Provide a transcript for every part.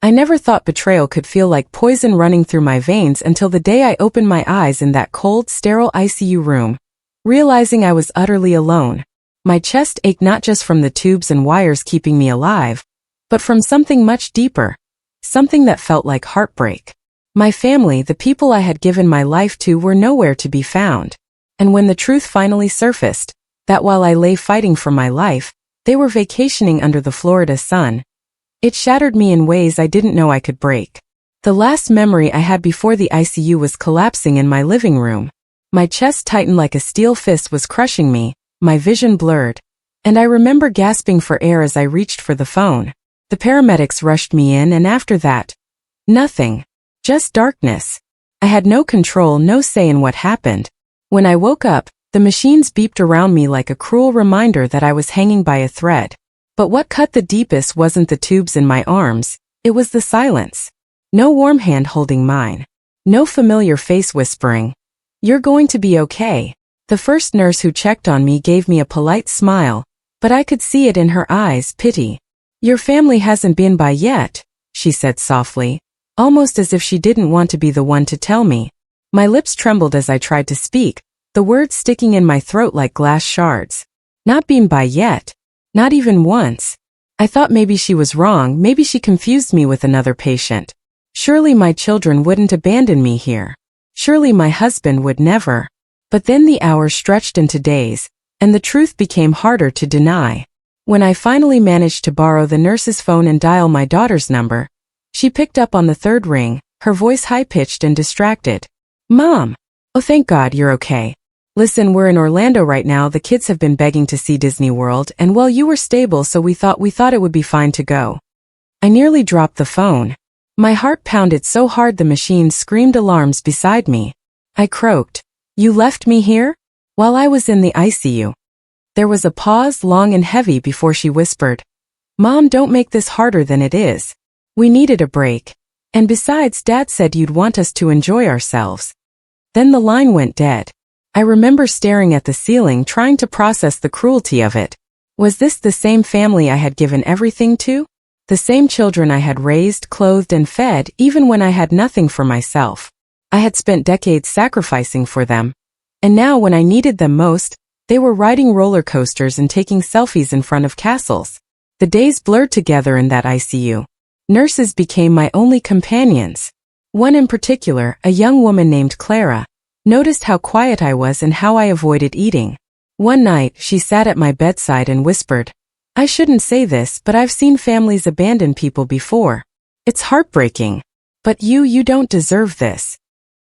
I never thought betrayal could feel like poison running through my veins until the day I opened my eyes in that cold, sterile ICU room, realizing I was utterly alone. My chest ached not just from the tubes and wires keeping me alive, but from something much deeper, something that felt like heartbreak. My family, the people I had given my life to, were nowhere to be found. And when the truth finally surfaced, that while I lay fighting for my life, they were vacationing under the Florida sun, it shattered me in ways I didn't know I could break. The last memory I had before the ICU was collapsing in my living room. My chest tightened like a steel fist was crushing me, my vision blurred, and I remember gasping for air as I reached for the phone. The paramedics rushed me in, and after that, nothing. Just darkness. I had no control, no say in what happened. When I woke up, the machines beeped around me like a cruel reminder that I was hanging by a thread. But what cut the deepest wasn't the tubes in my arms, it was the silence. No warm hand holding mine. No familiar face whispering, "You're going to be okay." The first nurse who checked on me gave me a polite smile, but I could see it in her eyes, pity. "Your family hasn't been by yet," she said softly, almost as if she didn't want to be the one to tell me. My lips trembled as I tried to speak, the words sticking in my throat like glass shards. Not been by yet. Not even once. I thought maybe she was wrong, maybe she confused me with another patient. Surely my children wouldn't abandon me here. Surely my husband would never. But then the hours stretched into days, and the truth became harder to deny. When I finally managed to borrow the nurse's phone and dial my daughter's number, she picked up on the third ring, her voice high-pitched and distracted. "Mom! Oh, thank God you're okay. Listen, we're in Orlando right now. The kids have been begging to see Disney World, and well, you were stable, so we thought it would be fine to go." I nearly dropped the phone. My heart pounded so hard the machine screamed alarms beside me. I croaked, "You left me here?" While I was in the ICU. There was a pause, long and heavy, before she whispered, "Mom, don't make this harder than it is. We needed a break. And besides, Dad said you'd want us to enjoy ourselves." Then the line went dead. I remember staring at the ceiling, trying to process the cruelty of it. Was this the same family I had given everything to? The same children I had raised, clothed, and fed, even when I had nothing for myself. I had spent decades sacrificing for them. And now, when I needed them most, they were riding roller coasters and taking selfies in front of castles. The days blurred together in that ICU. Nurses became my only companions. One in particular, a young woman named Clara, noticed how quiet I was and how I avoided eating. One night, she sat at my bedside and whispered, "I shouldn't say this, but I've seen families abandon people before. It's heartbreaking. But you don't deserve this."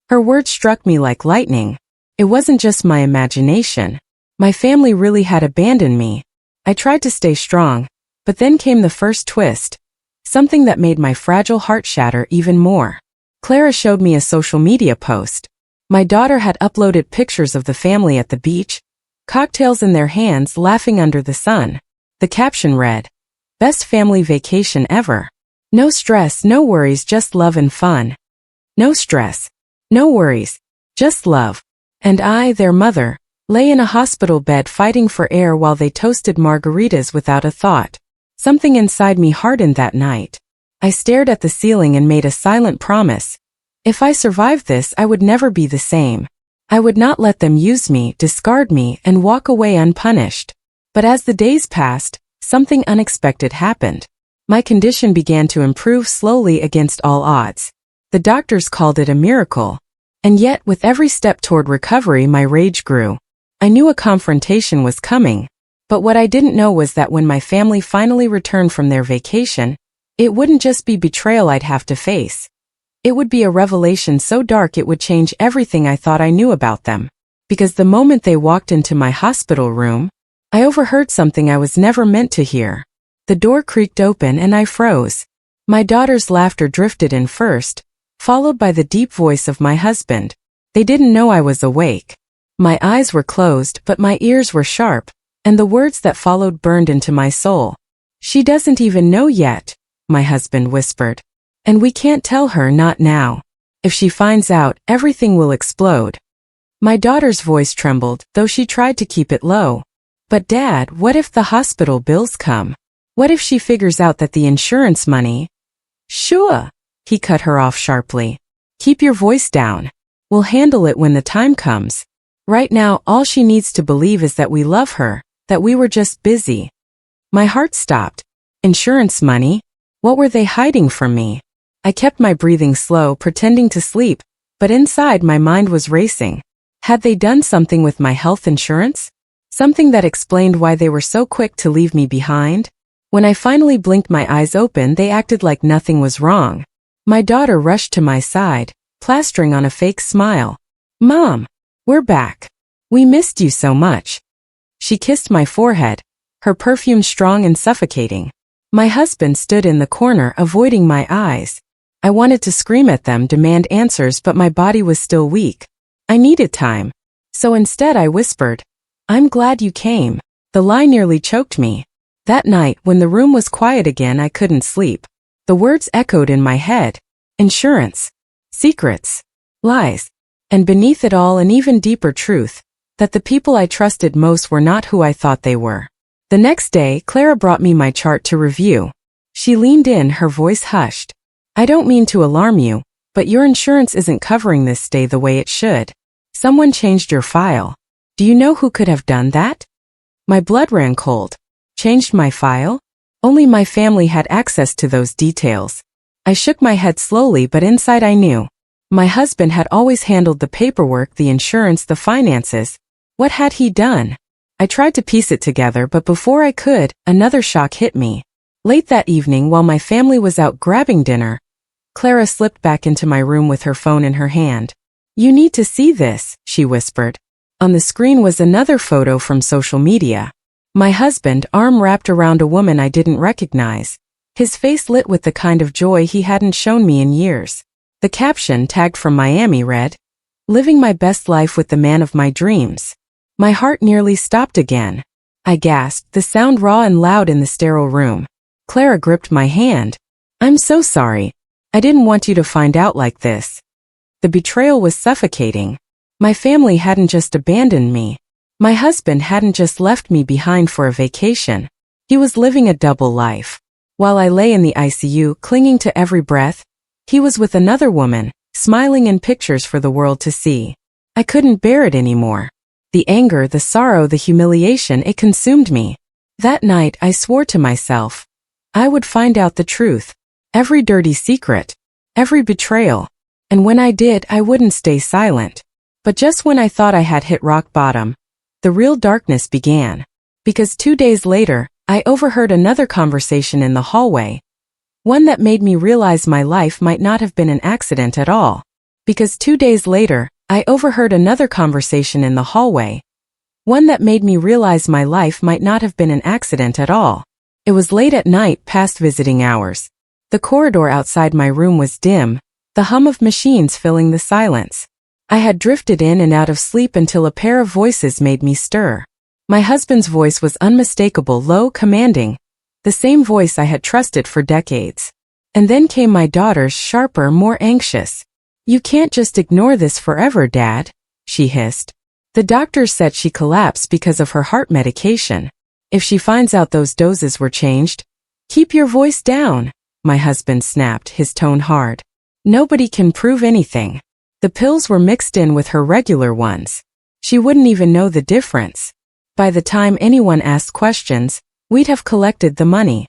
Her words struck me like lightning. It wasn't just my imagination. My family really had abandoned me. I tried to stay strong, but then came the first twist. Something that made my fragile heart shatter even more. Clara showed me a social media post. My daughter had uploaded pictures of the family at the beach, cocktails in their hands, laughing under the sun. The caption read, "Best family vacation ever. No stress, no worries, just love and fun." No stress. No worries. Just love. And I, their mother, lay in a hospital bed fighting for air while they toasted margaritas without a thought. Something inside me hardened that night. I stared at the ceiling and made a silent promise. If I survived this, I would never be the same. I would not let them use me, discard me, and walk away unpunished. But as the days passed, something unexpected happened. My condition began to improve slowly against all odds. The doctors called it a miracle. And yet, with every step toward recovery, my rage grew. I knew a confrontation was coming. But what I didn't know was that when my family finally returned from their vacation, it wouldn't just be betrayal I'd have to face. It would be a revelation so dark it would change everything I thought I knew about them. Because the moment they walked into my hospital room, I overheard something I was never meant to hear. The door creaked open and I froze. My daughter's laughter drifted in first, followed by the deep voice of my husband. They didn't know I was awake. My eyes were closed, but my ears were sharp, and the words that followed burned into my soul. "She doesn't even know yet," my husband whispered. "And we can't tell her, not now. If she finds out, everything will explode." My daughter's voice trembled, though she tried to keep it low. "But Dad, what if the hospital bills come? What if she figures out that the insurance money?" Sure, he cut her off sharply. Keep your voice down. We'll handle it when the time comes. Right now, all she needs to believe is that we love her, that we were just busy. My heart stopped. Insurance money? What were they hiding from me? I kept my breathing slow, pretending to sleep, but inside my mind was racing. Had they done something with my health insurance? Something that explained why they were so quick to leave me behind? When I finally blinked my eyes open, they acted like nothing was wrong. My daughter rushed to my side, plastering on a fake smile. Mom, we're back. We missed you so much. She kissed my forehead, her perfume strong and suffocating. My husband stood in the corner, avoiding my eyes. I wanted to scream at them, demand answers, but my body was still weak. I needed time. So instead I whispered, I'm glad you came. The lie nearly choked me. That night, when the room was quiet again, I couldn't sleep. The words echoed in my head. Insurance. Secrets. Lies. And beneath it all, an even deeper truth, that the people I trusted most were not who I thought they were. The next day, Clara brought me my chart to review. She leaned in, her voice hushed. I don't mean to alarm you, but your insurance isn't covering this stay the way it should. Someone changed your file. Do you know who could have done that? My blood ran cold. Changed my file? Only my family had access to those details. I shook my head slowly, but inside I knew. My husband had always handled the paperwork, the insurance, the finances. What had he done? I tried to piece it together, but before I could, another shock hit me. Late that evening, while my family was out grabbing dinner, Clara slipped back into my room with her phone in her hand. You need to see this, she whispered. On the screen was another photo from social media. My husband, arm wrapped around a woman I didn't recognize. His face lit with the kind of joy he hadn't shown me in years. The caption, tagged from Miami, read, Living my best life with the man of my dreams. My heart nearly stopped again. I gasped, the sound raw and loud in the sterile room. Clara gripped my hand. I'm so sorry. I didn't want you to find out like this. The betrayal was suffocating. My family hadn't just abandoned me. My husband hadn't just left me behind for a vacation. He was living a double life. While I lay in the ICU, clinging to every breath, he was with another woman, smiling in pictures for the world to see. I couldn't bear it anymore. The anger, the sorrow, the humiliation, it consumed me. That night, I swore to myself, I would find out the truth. Every dirty secret. Every betrayal. And when I did, I wouldn't stay silent. But just when I thought I had hit rock bottom, the real darkness began. Because 2 days later, I overheard another conversation in the hallway. One that made me realize my life might not have been an accident at all. Because 2 days later, I overheard another conversation in the hallway. One that made me realize my life might not have been an accident at all. It was late at night, past visiting hours. The corridor outside my room was dim, the hum of machines filling the silence. I had drifted in and out of sleep until a pair of voices made me stir. My husband's voice was unmistakable, low, commanding, the same voice I had trusted for decades. And then came my daughter's, sharper, more anxious. You can't just ignore this forever, Dad, she hissed. The doctors said she collapsed because of her heart medication. If she finds out those doses were changed, keep your voice down, my husband snapped, his tone hard. Nobody can prove anything. The pills were mixed in with her regular ones. She wouldn't even know the difference. By the time anyone asked questions, we'd have collected the money.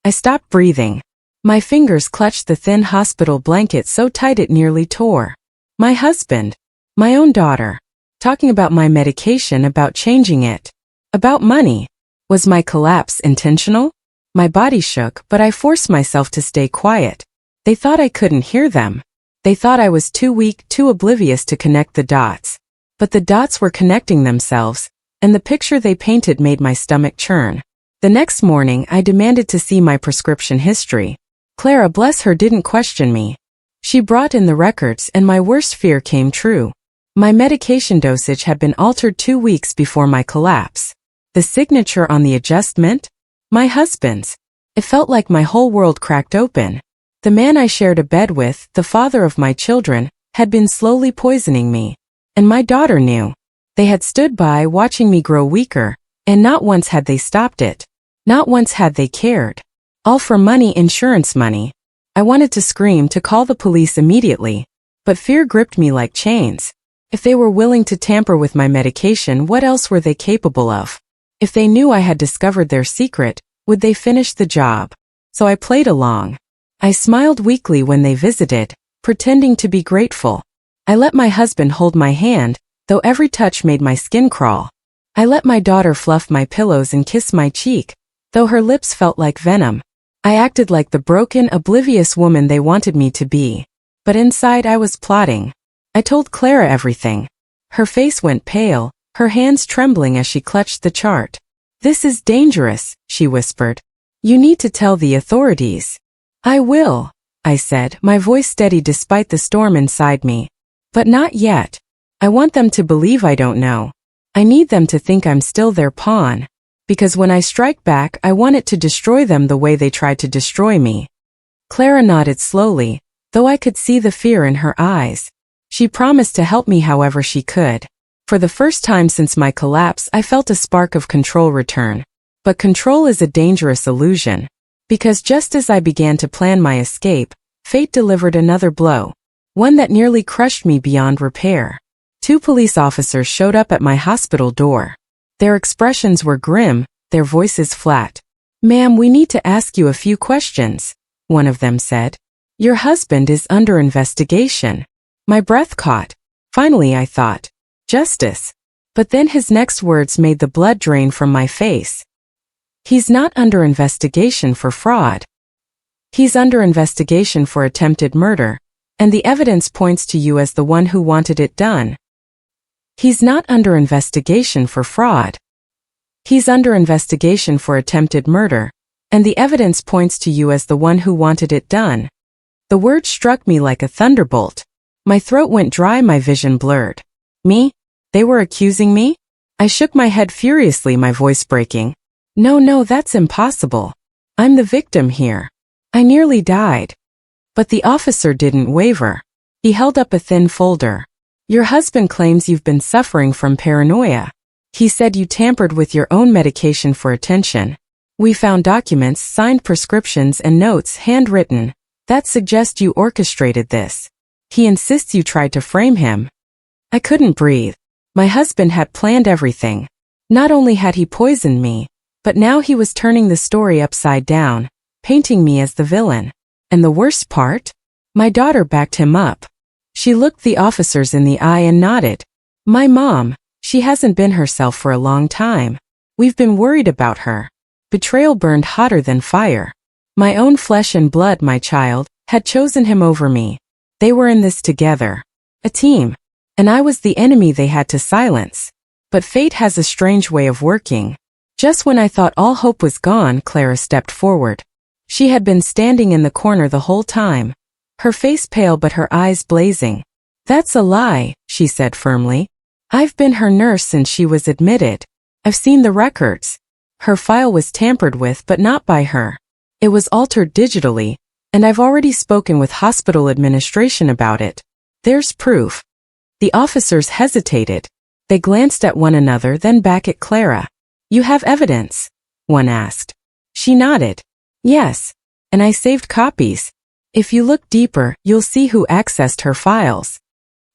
I stopped breathing. My fingers clutched the thin hospital blanket so tight it nearly tore. My husband, my own daughter, talking about my medication, about changing it, about money. Was my collapse intentional? My body shook, but I forced myself to stay quiet. They thought I couldn't hear them. They thought I was too weak, too oblivious to connect the dots. But the dots were connecting themselves, and the picture they painted made my stomach churn. The next morning, I demanded to see my prescription history. Clara, bless her, didn't question me. She brought in the records, and my worst fear came true. My medication dosage had been altered 2 weeks before my collapse. The signature on the adjustment? My husband's. It felt like my whole world cracked open. The man I shared a bed with, the father of my children, had been slowly poisoning me. And my daughter knew. They had stood by watching me grow weaker, and not once had they stopped it. Not once had they cared. All for money, insurance money. I wanted to scream to call the police immediately, but fear gripped me like chains. If they were willing to tamper with my medication, what else were they capable of? If they knew I had discovered their secret, would they finish the job? So I played along. I smiled weakly when they visited, pretending to be grateful. I let my husband hold my hand, though every touch made my skin crawl. I let my daughter fluff my pillows and kiss my cheek, though her lips felt like venom. I acted like the broken, oblivious woman they wanted me to be. But inside I was plotting. I told Clara everything. Her face went pale, her hands trembling as she clutched the chart. "This is dangerous," she whispered. "You need to tell the authorities." "I will," I said, my voice steady despite the storm inside me. "But not yet. I want them to believe I don't know. I need them to think I'm still their pawn. Because when I strike back, I want it to destroy them the way they tried to destroy me." Clara nodded slowly, though I could see the fear in her eyes. She promised to help me however she could. For the first time since my collapse, I felt a spark of control return. But control is a dangerous illusion. Because just as I began to plan my escape, fate delivered another blow. One that nearly crushed me beyond repair. 2 police officers showed up at my hospital door. Their expressions were grim, their voices flat. "Ma'am, we need to ask you a few questions," one of them said. "Your husband is under investigation." My breath caught. Finally, I thought. Justice. But then his next words made the blood drain from my face. "He's not under investigation for fraud. He's under investigation for attempted murder, and the evidence points to you as the one who wanted it done." "He's not under investigation for fraud. He's under investigation for attempted murder, and the evidence points to you as the one who wanted it done." The word struck me like a thunderbolt. My throat went dry, my vision blurred. Me? They were accusing me? I shook my head furiously, my voice breaking. No, that's impossible. I'm the victim here. I nearly died." But the officer didn't waver. He held up a thin folder. "Your husband claims you've been suffering from paranoia. He said you tampered with your own medication for attention. We found documents, signed prescriptions, and notes handwritten that suggest you orchestrated this. He insists you tried to frame him." I couldn't breathe. My husband had planned everything. Not only had he poisoned me, but now he was turning the story upside down, painting me as the villain. And the worst part? My daughter backed him up. She looked the officers in the eye and nodded. "My mom, she hasn't been herself for a long time. We've been worried about her." Betrayal burned hotter than fire. My own flesh and blood, my child, had chosen him over me. They were in this together. A team. And I was the enemy they had to silence. But fate has a strange way of working. Just when I thought all hope was gone, Clara stepped forward. She had been standing in the corner the whole time. Her face pale but her eyes blazing. "That's a lie," she said firmly. "I've been her nurse since she was admitted. I've seen the records. Her file was tampered with, but not by her. It was altered digitally, and I've already spoken with hospital administration about it. There's proof." The officers hesitated. They glanced at one another, then back at Clara. "You have evidence?" one asked. She nodded. "Yes, and I saved copies. If you look deeper, you'll see who accessed her files."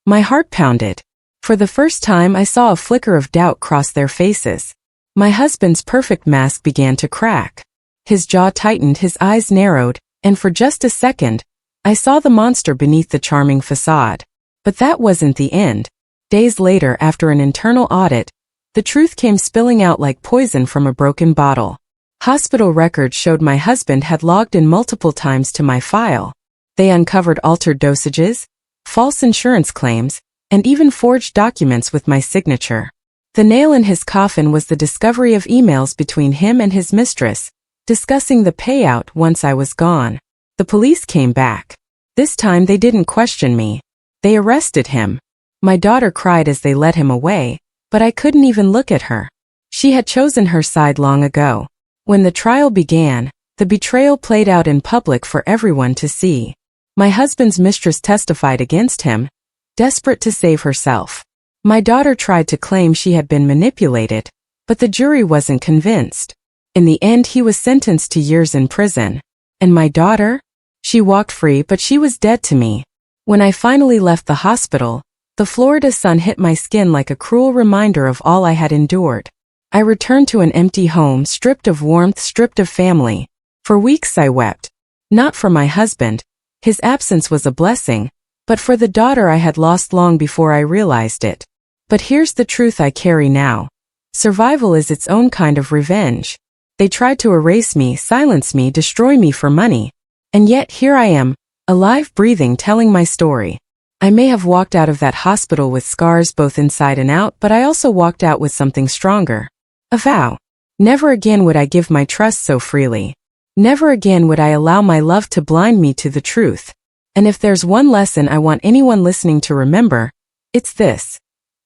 My heart pounded. For the first time, I saw a flicker of doubt cross their faces. My husband's perfect mask began to crack. His jaw tightened, his eyes narrowed, and for just a second, I saw the monster beneath the charming facade. But that wasn't the end. Days later, after an internal audit, the truth came spilling out like poison from a broken bottle. Hospital records showed my husband had logged in multiple times to my file. They uncovered altered dosages, false insurance claims, and even forged documents with my signature. The nail in his coffin was the discovery of emails between him and his mistress, discussing the payout once I was gone. The police came back. This time they didn't question me. They arrested him. My daughter cried as they led him away, but I couldn't even look at her. She had chosen her side long ago. When the trial began, the betrayal played out in public for everyone to see. My husband's mistress testified against him, desperate to save herself. My daughter tried to claim she had been manipulated, but the jury wasn't convinced. In the end, he was sentenced to years in prison. And my daughter? She walked free, but she was dead to me. When I finally left the hospital, the Florida sun hit my skin like a cruel reminder of all I had endured. I returned to an empty home, stripped of warmth, stripped of family. For weeks I wept. Not for my husband. His absence was a blessing, but for the daughter I had lost long before I realized it. But here's the truth I carry now. Survival is its own kind of revenge. They tried to erase me, silence me, destroy me for money. And yet here I am, alive, breathing, telling my story. I may have walked out of that hospital with scars both inside and out, but I also walked out with something stronger. A vow. Never again would I give my trust so freely. Never again would I allow my love to blind me to the truth. And if there's one lesson I want anyone listening to remember, it's this.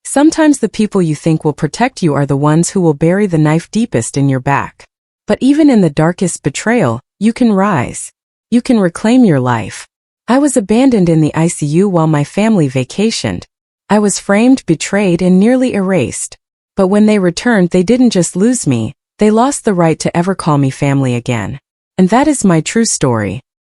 Sometimes the people you think will protect you are the ones who will bury the knife deepest in your back. But even in the darkest betrayal, you can rise. You can reclaim your life. I was abandoned in the ICU while my family vacationed. I was framed, betrayed, and nearly erased. But when they returned, they didn't just lose me, they lost the right to ever call me family again. And that is my true story.